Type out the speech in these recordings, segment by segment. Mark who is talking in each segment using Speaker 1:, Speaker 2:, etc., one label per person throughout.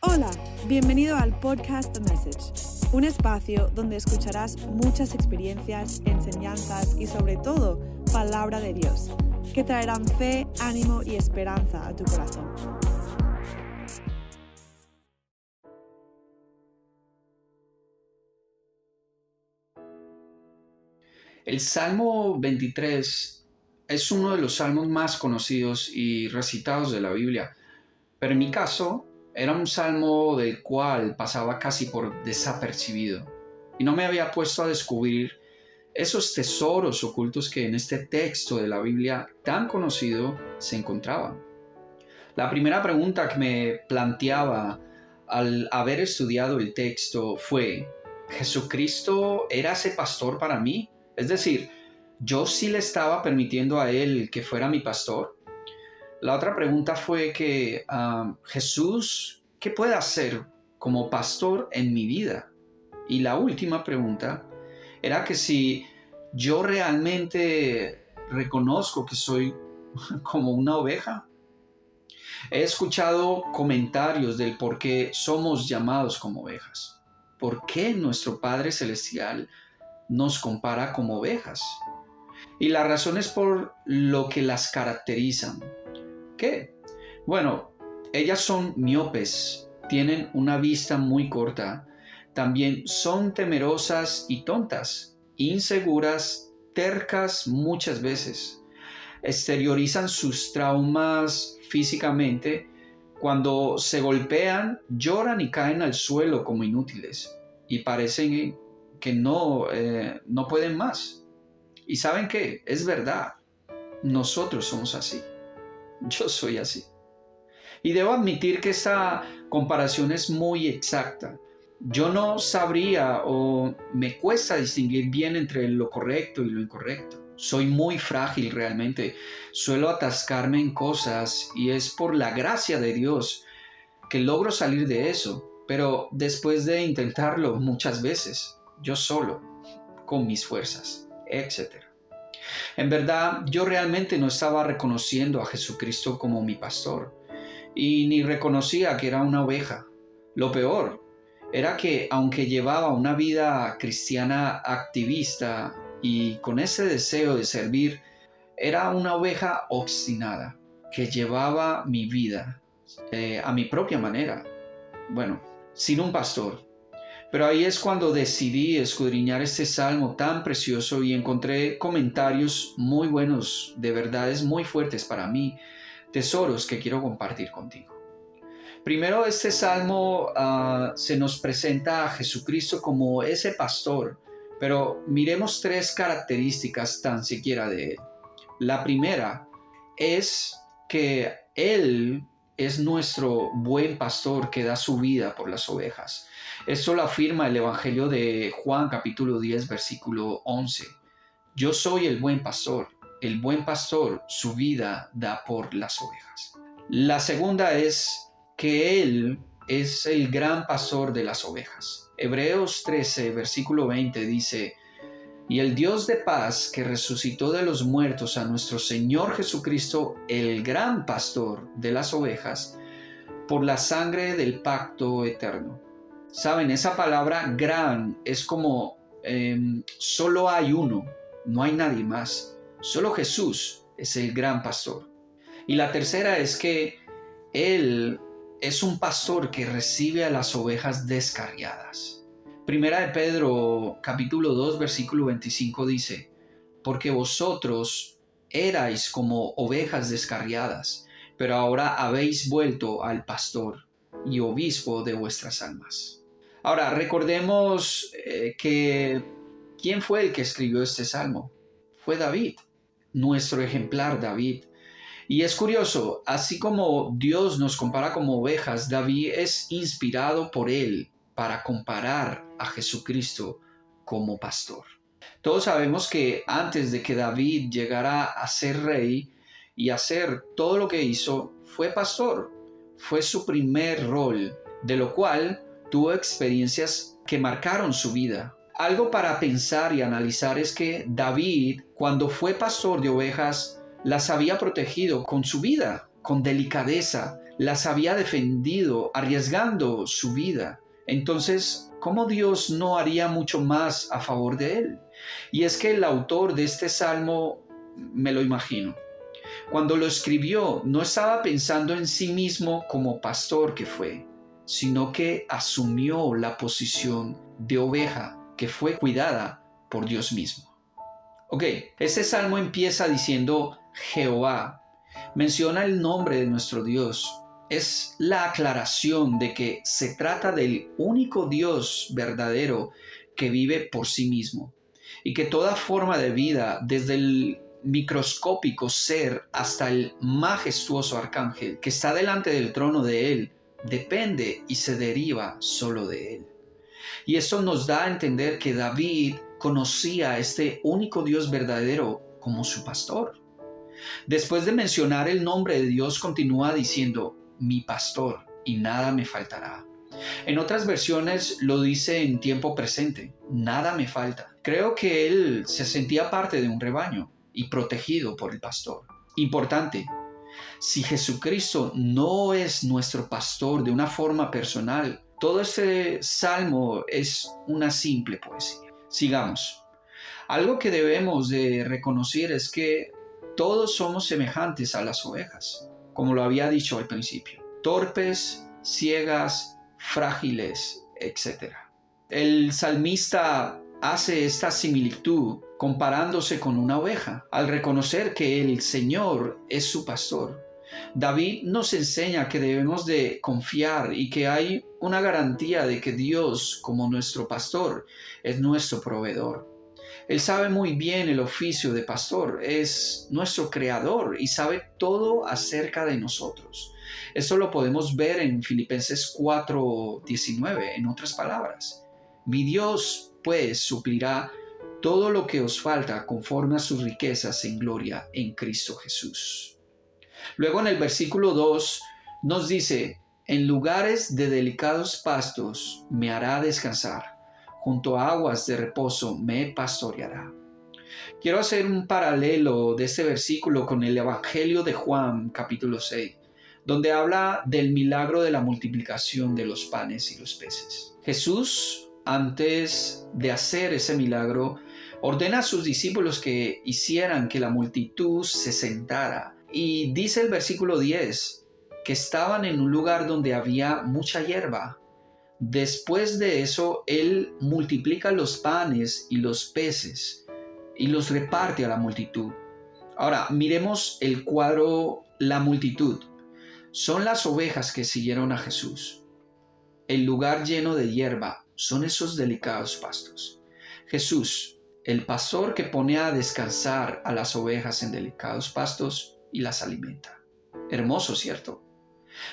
Speaker 1: Hola, bienvenido al podcast The Message, un espacio donde escucharás muchas experiencias, enseñanzas y sobre todo, palabra de Dios, que traerán fe, ánimo y esperanza a tu corazón.
Speaker 2: El Salmo 23 es uno de los salmos más conocidos y recitados de la Biblia, pero en mi caso era un salmo del cual pasaba casi por desapercibido y no me había puesto a descubrir esos tesoros ocultos que en este texto de la Biblia tan conocido se encontraban. La primera pregunta que me planteaba al haber estudiado el texto fue: ¿Jesucristo era ese pastor para mí? Es decir, ¿yo sí le estaba permitiendo a él que fuera mi pastor? La otra pregunta fue que Jesús, ¿qué puede hacer como pastor en mi vida? Y la última pregunta era que si yo realmente reconozco que soy como una oveja. He escuchado comentarios del por qué somos llamados como ovejas. ¿Por qué nuestro Padre Celestial nos compara como ovejas? Y la razón es por lo que las caracterizan. ¿Qué? Bueno, ellas son miopes, tienen una vista muy corta, también son temerosas y tontas, inseguras, tercas muchas veces. Exteriorizan sus traumas físicamente. Cuando se golpean, lloran y caen al suelo como inútiles y parecen que no pueden más. ¿Y saben qué? Es verdad, nosotros somos así. Yo soy así. Y debo admitir que esta comparación es muy exacta. Yo no sabría o me cuesta distinguir bien entre lo correcto y lo incorrecto. Soy muy frágil realmente. Suelo atascarme en cosas y es por la gracia de Dios que logro salir de eso. Pero después de intentarlo muchas veces, yo solo, con mis fuerzas, etc. En verdad, yo realmente no estaba reconociendo a Jesucristo como mi pastor y ni reconocía que era una oveja. Lo peor era que aunque llevaba una vida cristiana activista y con ese deseo de servir, era una oveja obstinada que llevaba mi vida a mi propia manera. Bueno, sin un pastor. Pero ahí es cuando decidí escudriñar este salmo tan precioso y encontré comentarios muy buenos, de verdades muy fuertes para mí, tesoros que quiero compartir contigo. Primero, este salmo se nos presenta a Jesucristo como ese pastor, pero miremos tres características tan siquiera de él. La primera es que él es nuestro buen pastor que da su vida por las ovejas. Esto lo afirma el Evangelio de Juan capítulo 10 versículo 11. Yo soy el buen pastor su vida da por las ovejas. La segunda es que él es el gran pastor de las ovejas. Hebreos 13 versículo 20 dice: y el Dios de paz que resucitó de los muertos a nuestro Señor Jesucristo, el gran pastor de las ovejas, por la sangre del pacto eterno. Saben, esa palabra gran es como solo hay uno, no hay nadie más. Solo Jesús es el gran pastor. Y la tercera es que Él es un pastor que recibe a las ovejas descarriadas. Primera de Pedro capítulo 2 versículo 25 dice: porque vosotros erais como ovejas descarriadas, pero ahora habéis vuelto al pastor y obispo de vuestras almas. Ahora recordemos que ¿quién fue el que escribió este salmo? Fue David, nuestro ejemplar David. Y es curioso, así como Dios nos compara como ovejas, David es inspirado por él para comparar a Jesucristo como pastor. Todos sabemos que antes de que David llegara a ser rey y hacer todo lo que hizo, fue pastor. Fue su primer rol, de lo cual tuvo experiencias que marcaron su vida. Algo para pensar y analizar es que David, cuando fue pastor de ovejas, las había protegido con su vida, con delicadeza. las había defendido arriesgando su vida. Entonces, ¿cómo Dios no haría mucho más a favor de él? Y es que el autor de este salmo, me lo imagino, cuando lo escribió no estaba pensando en sí mismo como pastor que fue, sino que asumió la posición de oveja que fue cuidada por Dios mismo. Ok, este salmo empieza diciendo Jehová. Menciona el nombre de nuestro Dios. Es la aclaración de que se trata del único Dios verdadero que vive por sí mismo y que toda forma de vida, desde el microscópico ser hasta el majestuoso arcángel que está delante del trono de él, depende y se deriva solo de él. Y esto nos da a entender que David conocía a este único Dios verdadero como su pastor. Después de mencionar el nombre de Dios, continúa diciendo, mi pastor, y nada me faltará. En otras versiones lo dice en tiempo presente, nada me falta. Creo que él se sentía parte de un rebaño y protegido por el pastor. Importante, si Jesucristo no es nuestro pastor de una forma personal, todo este salmo es una simple poesía. Sigamos. Algo que debemos de reconocer es que todos somos semejantes a las ovejas, como lo había dicho al principio, torpes, ciegas, frágiles, etc. El salmista hace esta similitud comparándose con una oveja, al reconocer que el Señor es su pastor. David nos enseña que debemos de confiar y que hay una garantía de que Dios, como nuestro pastor, es nuestro proveedor. Él sabe muy bien el oficio de pastor, es nuestro creador y sabe todo acerca de nosotros. Esto lo podemos ver en Filipenses 4:19, en otras palabras. Mi Dios, pues, suplirá todo lo que os falta conforme a sus riquezas en gloria en Cristo Jesús. Luego en el versículo 2 nos dice, en lugares de delicados pastos me hará descansar. Junto a aguas de reposo me pastoreará. Quiero hacer un paralelo de este versículo con el Evangelio de Juan, capítulo 6, donde habla del milagro de la multiplicación de los panes y los peces. Jesús, antes de hacer ese milagro, ordena a sus discípulos que hicieran que la multitud se sentara. Y dice el versículo 10, que estaban en un lugar donde había mucha hierba. Después de eso, Él multiplica los panes y los peces y los reparte a la multitud. Ahora, miremos el cuadro, la multitud. Son las ovejas que siguieron a Jesús. El lugar lleno de hierba son esos delicados pastos. Jesús, el pastor que pone a descansar a las ovejas en delicados pastos y las alimenta. Hermoso, ¿cierto?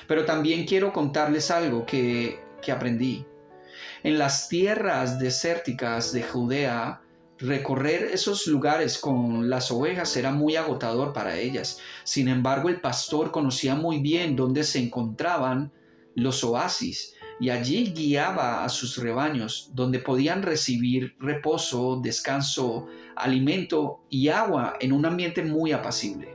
Speaker 2: Pero también quiero contarles algo que aprendí. En las tierras desérticas de Judea, recorrer esos lugares con las ovejas era muy agotador para ellas. Sin embargo, el pastor conocía muy bien dónde se encontraban los oasis y allí guiaba a sus rebaños, donde podían recibir reposo, descanso, alimento y agua en un ambiente muy apacible.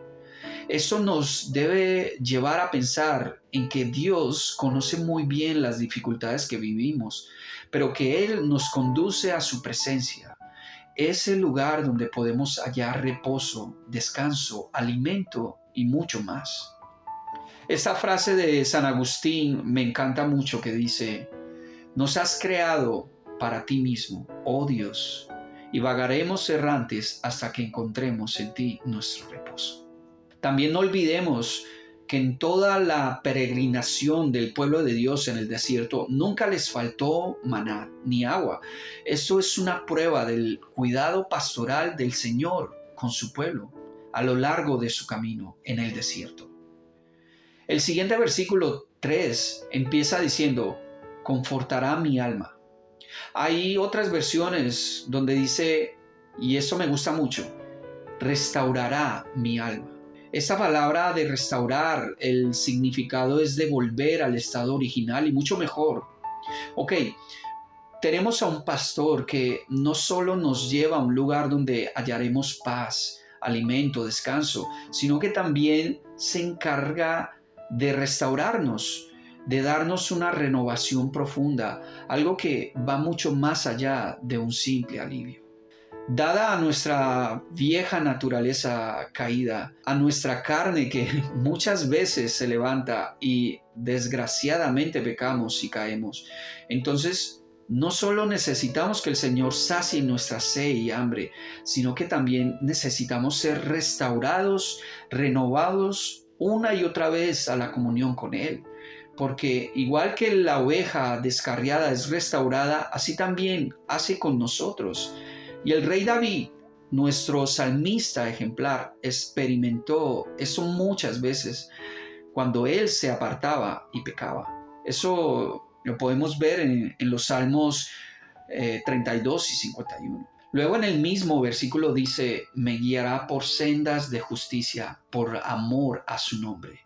Speaker 2: Eso nos debe llevar a pensar en que Dios conoce muy bien las dificultades que vivimos, pero que Él nos conduce a su presencia. Es el lugar donde podemos hallar reposo, descanso, alimento y mucho más. Esta frase de San Agustín me encanta mucho, que dice, nos has creado para ti mismo, oh Dios, y vagaremos errantes hasta que encontremos en ti nuestro reposo. También no olvidemos que en toda la peregrinación del pueblo de Dios en el desierto nunca les faltó maná ni agua. Esto es una prueba del cuidado pastoral del Señor con su pueblo a lo largo de su camino en el desierto. El siguiente versículo 3 empieza diciendo, confortará mi alma. Hay otras versiones donde dice, y esto me gusta mucho, restaurará mi alma. Esta palabra de restaurar, el significado es de volver al estado original y mucho mejor. Ok, tenemos a un pastor que no solo nos lleva a un lugar donde hallaremos paz, alimento, descanso, sino que también se encarga de restaurarnos, de darnos una renovación profunda, algo que va mucho más allá de un simple alivio. Dada a nuestra vieja naturaleza caída, a nuestra carne que muchas veces se levanta y desgraciadamente pecamos y caemos, entonces no solo necesitamos que el Señor sacie nuestra sed y hambre, sino que también necesitamos ser restaurados, renovados una y otra vez a la comunión con Él. Porque igual que la oveja descarriada es restaurada, así también hace con nosotros. Y el rey David, nuestro salmista ejemplar, experimentó eso muchas veces cuando él se apartaba y pecaba. Eso lo podemos ver en los Salmos 32 y 51. Luego en el mismo versículo dice, me guiará por sendas de justicia, por amor a su nombre.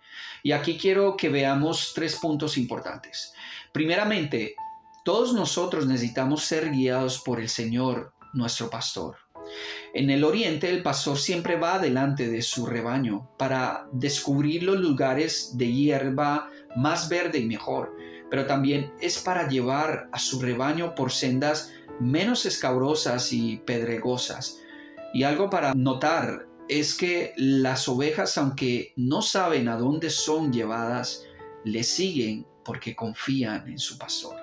Speaker 2: Y aquí quiero que veamos 3 puntos importantes. Primeramente, todos nosotros necesitamos ser guiados por el Señor, nuestro pastor. En el oriente, el pastor siempre va delante de su rebaño para descubrir los lugares de hierba más verde y mejor, pero también es para llevar a su rebaño por sendas menos escabrosas y pedregosas. Y algo para notar es que las ovejas, aunque no saben a dónde son llevadas, le siguen porque confían en su pastor.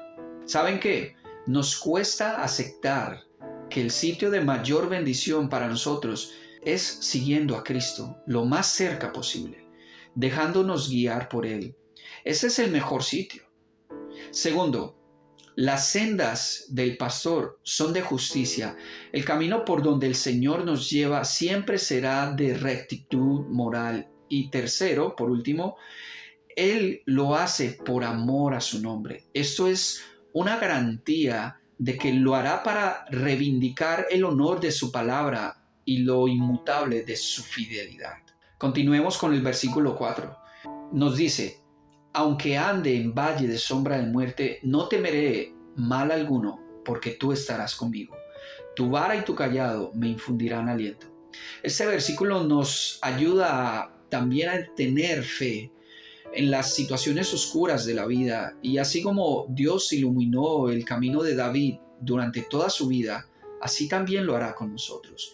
Speaker 2: ¿Saben qué? Nos cuesta aceptar que el sitio de mayor bendición para nosotros es siguiendo a Cristo lo más cerca posible, dejándonos guiar por Él. Ese es el mejor sitio. Segundo, las sendas del pastor son de justicia. El camino por donde el Señor nos lleva siempre será de rectitud moral. Y tercero, por último, Él lo hace por amor a su nombre. Esto es una garantía de que lo hará para reivindicar el honor de su palabra y lo inmutable de su fidelidad. Continuemos con el versículo 4. Nos dice, aunque ande en valle de sombra de muerte, no temeré mal alguno, porque tú estarás conmigo. Tu vara y tu cayado me infundirán aliento. Este versículo nos ayuda también a tener fe en las situaciones oscuras de la vida, y así como Dios iluminó el camino de David durante toda su vida, así también lo hará con nosotros.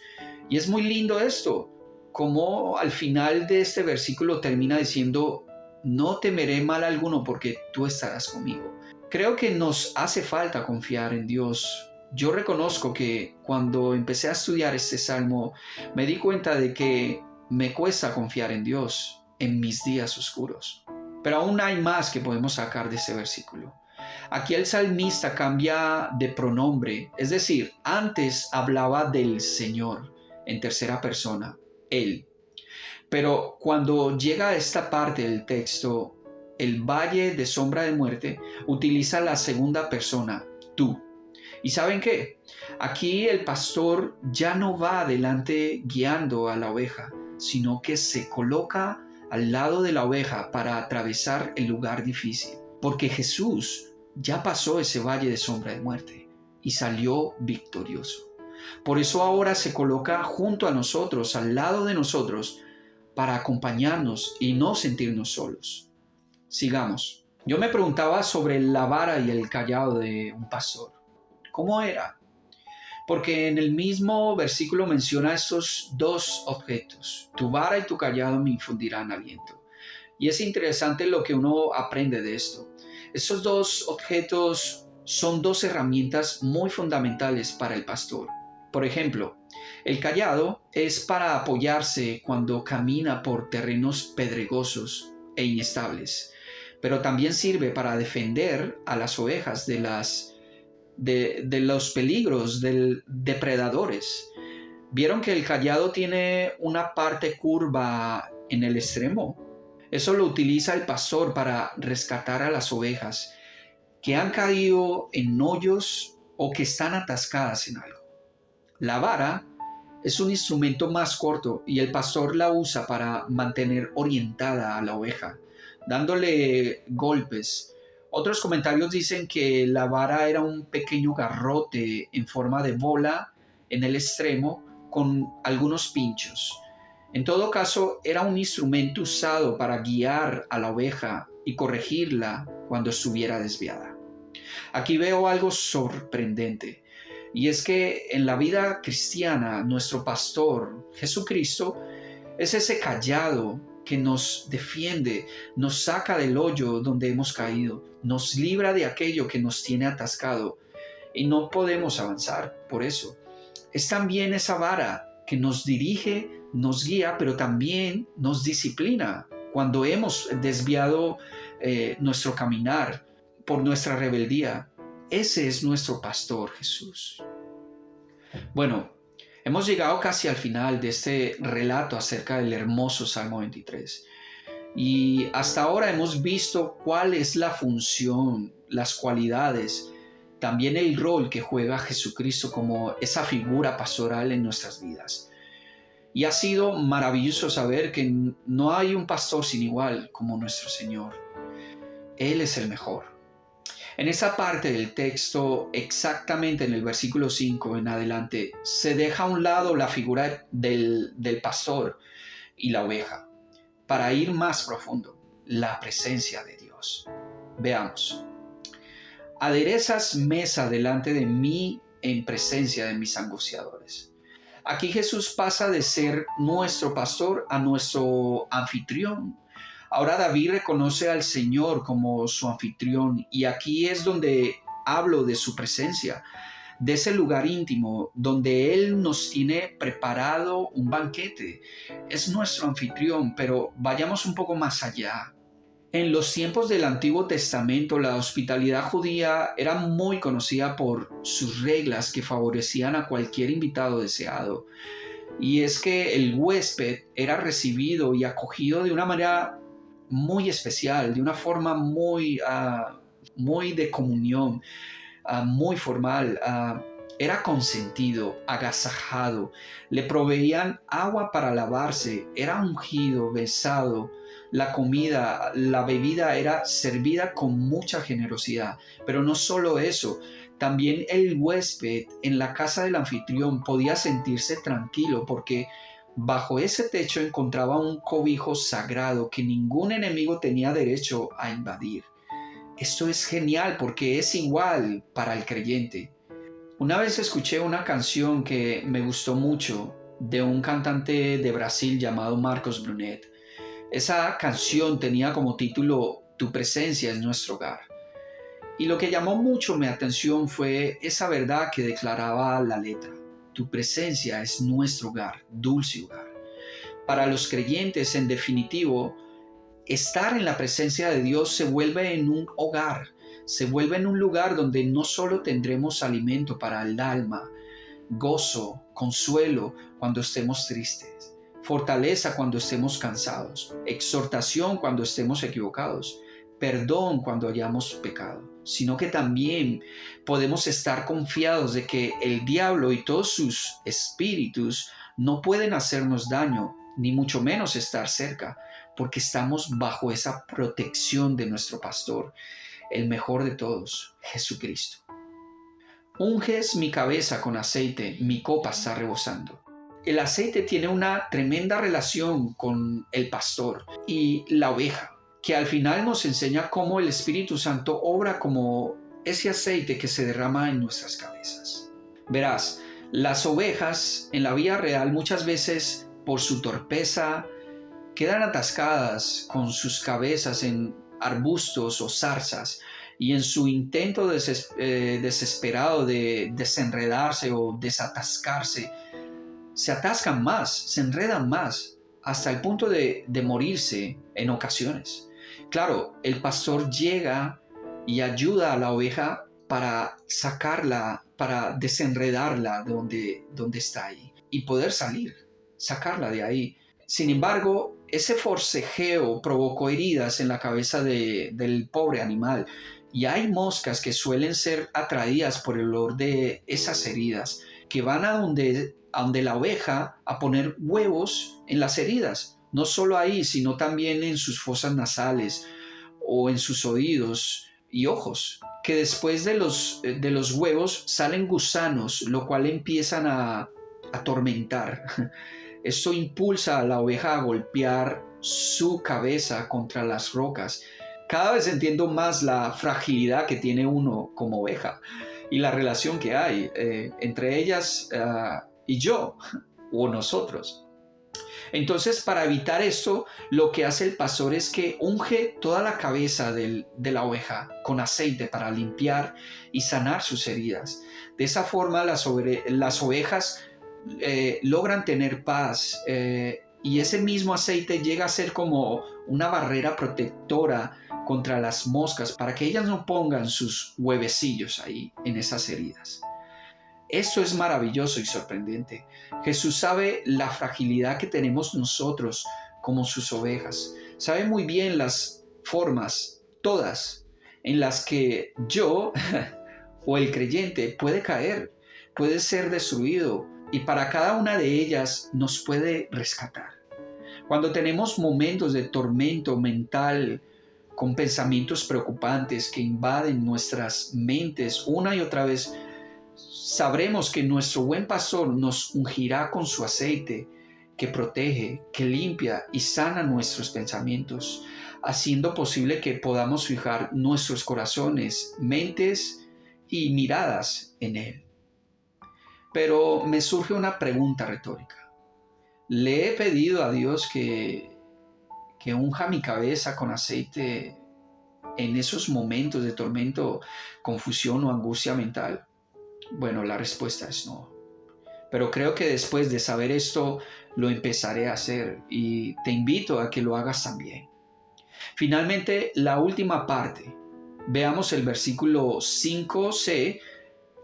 Speaker 2: Y es muy lindo esto, como al final de este versículo termina diciendo, no temeré mal alguno porque tú estarás conmigo. Creo que nos hace falta confiar en Dios. Yo reconozco que cuando empecé a estudiar este salmo, me di cuenta de que me cuesta confiar en Dios en mis días oscuros. Pero aún hay más que podemos sacar de ese versículo. Aquí el salmista cambia de pronombre, es decir, antes hablaba del Señor en tercera persona, Él. Pero cuando llega a esta parte del texto, el valle de sombra de muerte, utiliza la segunda persona, tú. ¿Y saben qué? Aquí el pastor ya no va adelante guiando a la oveja, sino que se coloca al lado de la oveja para atravesar el lugar difícil, porque Jesús ya pasó ese valle de sombra de muerte y salió victorioso. Por eso ahora se coloca junto a nosotros, al lado de nosotros, para acompañarnos y no sentirnos solos. Sigamos. Yo me preguntaba sobre la vara y el cayado de un pastor. ¿Cómo era? Porque en el mismo versículo menciona estos 2 objetos. Tu vara y tu cayado me infundirán aliento. Y es interesante lo que uno aprende de esto. Estos 2 objetos son 2 herramientas muy fundamentales para el pastor. Por ejemplo, el cayado es para apoyarse cuando camina por terrenos pedregosos e inestables, pero también sirve para defender a las ovejas de los peligros de depredadores. ¿Vieron que el cayado tiene una parte curva en el extremo? Eso lo utiliza el pastor para rescatar a las ovejas que han caído en hoyos o que están atascadas en algo. La vara es un instrumento más corto y el pastor la usa para mantener orientada a la oveja, dándole golpes. Otros comentarios dicen que la vara era un pequeño garrote en forma de bola en el extremo con algunos pinchos. En todo caso, era un instrumento usado para guiar a la oveja y corregirla cuando estuviera desviada. Aquí veo algo sorprendente, y es que en la vida cristiana nuestro pastor, Jesucristo, es ese cayado que nos defiende, nos saca del hoyo donde hemos caído, nos libra de aquello que nos tiene atascado y no podemos avanzar por eso. Es también esa vara que nos dirige, nos guía, pero también nos disciplina cuando hemos desviado nuestro caminar por nuestra rebeldía. Ese es nuestro pastor Jesús. Bueno, hemos llegado casi al final de este relato acerca del hermoso Salmo 23. Y hasta ahora hemos visto cuál es la función, las cualidades, también el rol que juega Jesucristo como esa figura pastoral en nuestras vidas. Y ha sido maravilloso saber que no hay un pastor sin igual como nuestro Señor. Él es el mejor. En esa parte del texto, exactamente en el versículo 5 en adelante, se deja a un lado la figura del pastor y la oveja, para ir más profundo, la presencia de Dios. Veamos. Aderezas mesa delante de mí en presencia de mis angustiadores. Aquí Jesús pasa de ser nuestro pastor a nuestro anfitrión. Ahora David reconoce al Señor como su anfitrión, y aquí es donde hablo de su presencia, de ese lugar íntimo donde Él nos tiene preparado un banquete. Es nuestro anfitrión, pero vayamos un poco más allá. En los tiempos del Antiguo Testamento, la hospitalidad judía era muy conocida por sus reglas que favorecían a cualquier invitado deseado. Y es que el huésped era recibido y acogido de una manera muy especial, de una forma muy de comunión, muy formal. Era consentido, agasajado, le proveían agua para lavarse, era ungido, besado. La comida, la bebida era servida con mucha generosidad. Pero no solo eso, también el huésped en la casa del anfitrión podía sentirse tranquilo porque bajo ese techo encontraba un cobijo sagrado que ningún enemigo tenía derecho a invadir. Esto es genial porque es igual para el creyente. Una vez escuché una canción que me gustó mucho de un cantante de Brasil llamado Marcos Brunet. Esa canción tenía como título Tu presencia es nuestro hogar. Y lo que llamó mucho mi atención fue esa verdad que declaraba la letra. Tu presencia es nuestro hogar, dulce hogar. Para los creyentes, en definitivo, estar en la presencia de Dios se vuelve en un hogar, se vuelve en un lugar donde no solo tendremos alimento para el alma, gozo, consuelo cuando estemos tristes, fortaleza cuando estemos cansados, exhortación cuando estemos equivocados, perdón cuando hayamos pecado, sino que también podemos estar confiados de que el diablo y todos sus espíritus no pueden hacernos daño, ni mucho menos estar cerca, porque estamos bajo esa protección de nuestro pastor, el mejor de todos, Jesucristo. Unges mi cabeza con aceite, mi copa está rebosando. El aceite tiene una tremenda relación con el pastor y la oveja, que al final nos enseña cómo el Espíritu Santo obra como ese aceite que se derrama en nuestras cabezas. Verás, las ovejas en la vida real muchas veces por su torpeza quedan atascadas con sus cabezas en arbustos o zarzas y en su intento desesperado de desenredarse o desatascarse, se atascan más, se enredan más, hasta el punto de morirse en ocasiones. Claro, el pastor llega y ayuda a la oveja para sacarla, para desenredarla de donde está ahí y poder salir, sacarla de ahí. Sin embargo, ese forcejeo provocó heridas en la cabeza del pobre animal y hay moscas que suelen ser atraídas por el olor de esas heridas, que van a donde la oveja a poner huevos en las heridas. No solo ahí, sino también en sus fosas nasales o en sus oídos y ojos, que después de los huevos salen gusanos, lo cual empiezan a atormentar Esto impulsa a la oveja a golpear su cabeza contra las rocas. Cada vez entiendo más la fragilidad que tiene uno como oveja y la relación que hay entre ellas y yo o nosotros. Entonces, para evitar esto, lo que hace el pastor es que unge toda la cabeza de la oveja con aceite para limpiar y sanar sus heridas. De esa forma, las ovejas logran tener paz y ese mismo aceite llega a ser como una barrera protectora contra las moscas para que ellas no pongan sus huevecillos ahí en esas heridas. Esto es maravilloso y sorprendente. Jesús sabe la fragilidad que tenemos nosotros como sus ovejas. Sabe muy bien las formas, todas, en las que yo o el creyente puede caer, puede ser destruido, y para cada una de ellas nos puede rescatar. Cuando tenemos momentos de tormento mental, con pensamientos preocupantes que invaden nuestras mentes una y otra vez, sabremos que nuestro buen pastor nos ungirá con su aceite que protege, que limpia y sana nuestros pensamientos, haciendo posible que podamos fijar nuestros corazones, mentes y miradas en Él. Pero me surge una pregunta retórica. ¿Le he pedido a Dios que unja mi cabeza con aceite en esos momentos de tormento, confusión o angustia mental? Bueno, la respuesta es no. Pero creo que después de saber esto, lo empezaré a hacer y te invito a que lo hagas también. Finalmente, la última parte. Veamos el versículo 5c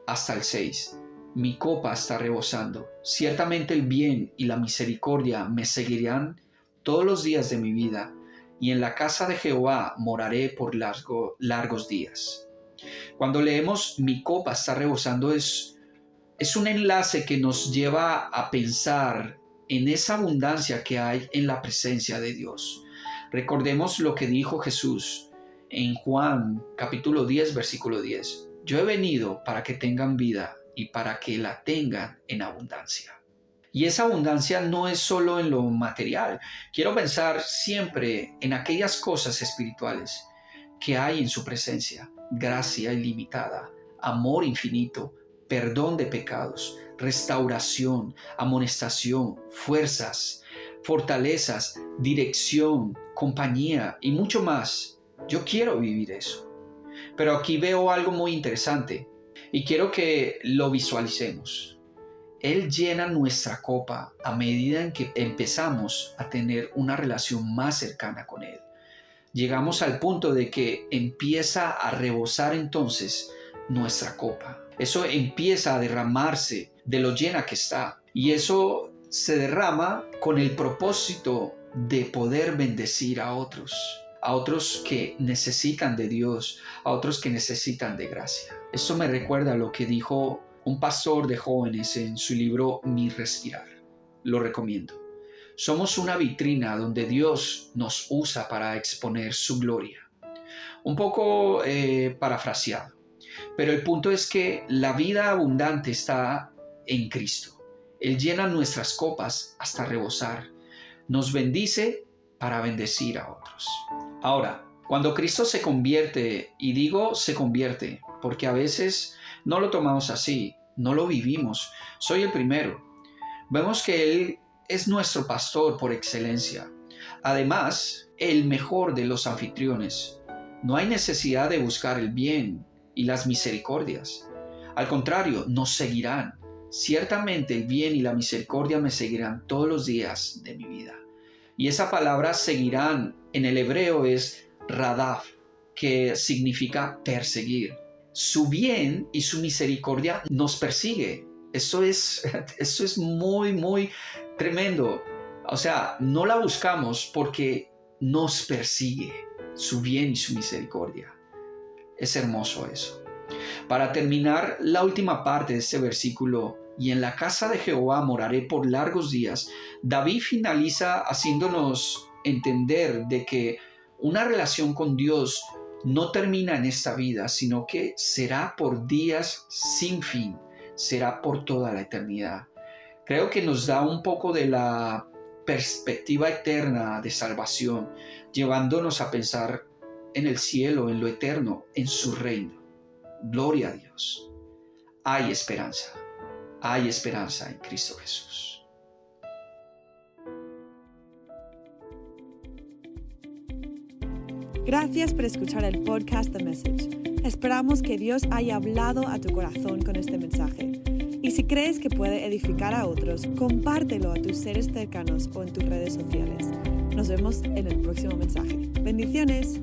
Speaker 2: hasta el 6. Mi copa está rebosando. Ciertamente el bien y la misericordia me seguirán todos los días de mi vida, y en la casa de Jehová moraré por largos días. Cuando leemos mi copa está rebosando es un enlace que nos lleva a pensar en esa abundancia que hay en la presencia de Dios. Recordemos lo que dijo Jesús en Juan capítulo 10, versículo 10. Yo he venido para que tengan vida y para que la tengan en abundancia. Y esa abundancia no es solo en lo material. Quiero pensar siempre en aquellas cosas espirituales que hay en su presencia. Gracia ilimitada, amor infinito, perdón de pecados, restauración, amonestación, fuerzas, fortalezas, dirección, compañía y mucho más. Yo quiero vivir eso. Pero aquí veo algo muy interesante y quiero que lo visualicemos. Él llena nuestra copa a medida en que empezamos a tener una relación más cercana con Él. Llegamos al punto de que empieza a rebosar entonces nuestra copa. Eso empieza a derramarse de lo llena que está. Y eso se derrama con el propósito de poder bendecir a otros que necesitan de Dios, a otros que necesitan de gracia. Esto me recuerda a lo que dijo un pastor de jóvenes en su libro Mi Respirar. Lo recomiendo. Somos una vitrina donde Dios nos usa para exponer su gloria. Un poco parafraseado, pero el punto es que la vida abundante está en Cristo. Él llena nuestras copas hasta rebosar. Nos bendice para bendecir a otros. Ahora, cuando Cristo se convierte, y digo se convierte, porque a veces no lo tomamos así, no lo vivimos. Soy el primero. Vemos que Él es nuestro pastor por excelencia. Además, el mejor de los anfitriones. No hay necesidad de buscar el bien y las misericordias. Al contrario, nos seguirán. Ciertamente el bien y la misericordia me seguirán todos los días de mi vida. Y esa palabra seguirán en el hebreo es radaf, que significa perseguir. Su bien y su misericordia nos persigue. Eso es muy, muy tremendo. O sea, no la buscamos porque nos persigue su bien y su misericordia. Es hermoso eso. Para terminar la última parte de este versículo, y en la casa de Jehová moraré por largos días, David finaliza haciéndonos entender de que una relación con Dios no termina en esta vida, sino que será por días sin fin, será por toda la eternidad. Creo que nos da un poco de la perspectiva eterna de salvación, llevándonos a pensar en el cielo, en lo eterno, en su reino. Gloria a Dios. Hay esperanza en Cristo Jesús.
Speaker 1: Gracias por escuchar el podcast The Message. Esperamos que Dios haya hablado a tu corazón con este mensaje. Y si crees que puede edificar a otros, compártelo a tus seres cercanos o en tus redes sociales. Nos vemos en el próximo mensaje. Bendiciones.